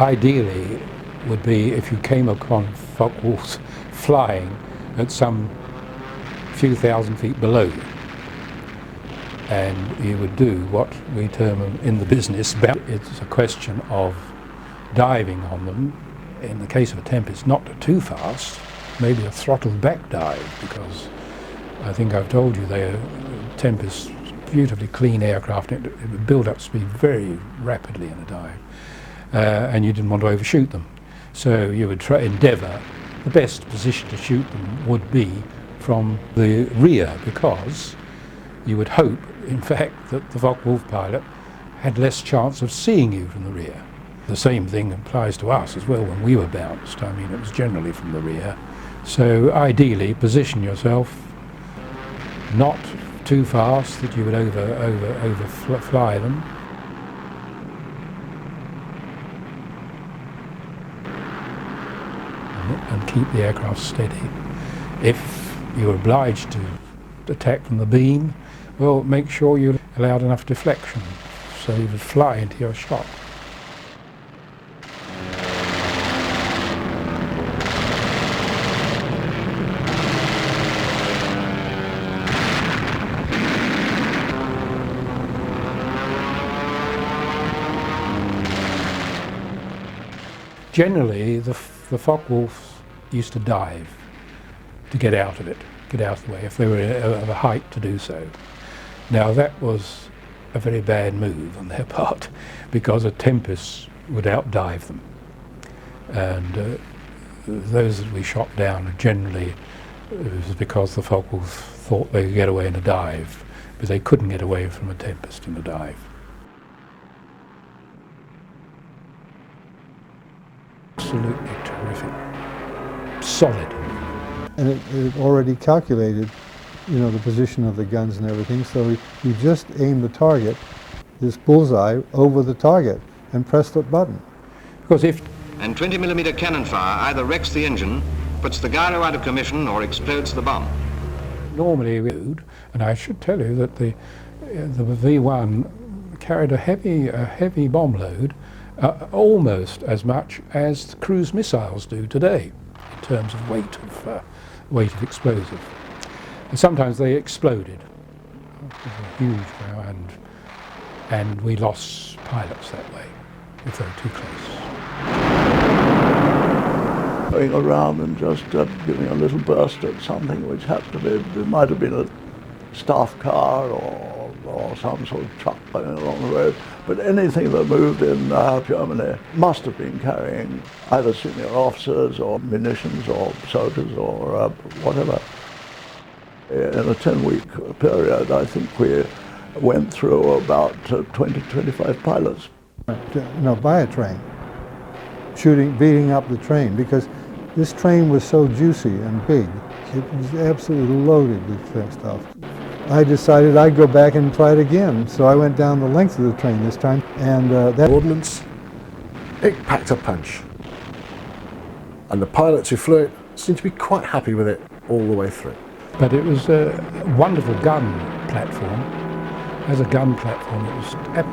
Ideally would be if you came upon Focke-Wulfs flying at some few thousand feet below you, and you would do what we term in the business, it's a question of diving on them. In the case of a Tempest, not too fast, maybe a throttled back dive, because I think I've told you they are Tempest, beautifully clean aircraft. It would build up speed very rapidly in a dive, and you didn't want to overshoot them. So you would endeavour, the best position to shoot them would be from the rear, because you would hope, in fact, that the Focke-Wulf pilot had less chance of seeing you from the rear. The same thing applies to us as well when we were bounced. I mean, it was generally from the rear. So ideally, position yourself not too fast that you would overfly them. And keep the aircraft steady. If you're obliged to attack from the beam, well, make sure you allowed enough deflection so you would fly into your shot. Generally, the Focke-Wulfs used to dive to get out of it, get out of the way, if they were of a height to do so. Now that was a very bad move on their part, because a Tempest would outdive them. And those that we shot down, generally it was because the Focke-Wulf thought they could get away in a dive, but they couldn't get away from a Tempest in a dive. Absolutely terrific, solid. And it already calculated, the position of the guns and everything, so you just aim the target, this bullseye, over the target and press the button. Because and 20mm cannon fire either wrecks the engine, puts the gyro out of commission, or explodes the bomb. Normally, and I should tell you that the V1 carried a heavy bomb load, almost as much as cruise missiles do today, in terms of weight of explosive. And sometimes they exploded. It was a huge row, and we lost pilots that way if they were too close. Going around and just giving a little burst at something which happened to be, it might have been a staff car or some sort of truck going along the road, but anything that moved in Germany must have been carrying either senior officers or munitions or soldiers or whatever. In a 10-week period, I think we went through about 20-25 pilots. By a train, beating up the train, because this train was so juicy and big. It was absolutely loaded with stuff. I decided I'd go back and try it again, so I went down the length of the train this time, and that ordnance, it packed a punch. And the pilots who flew it seemed to be quite happy with it all the way through. But it was a wonderful gun platform. As a gun platform, it was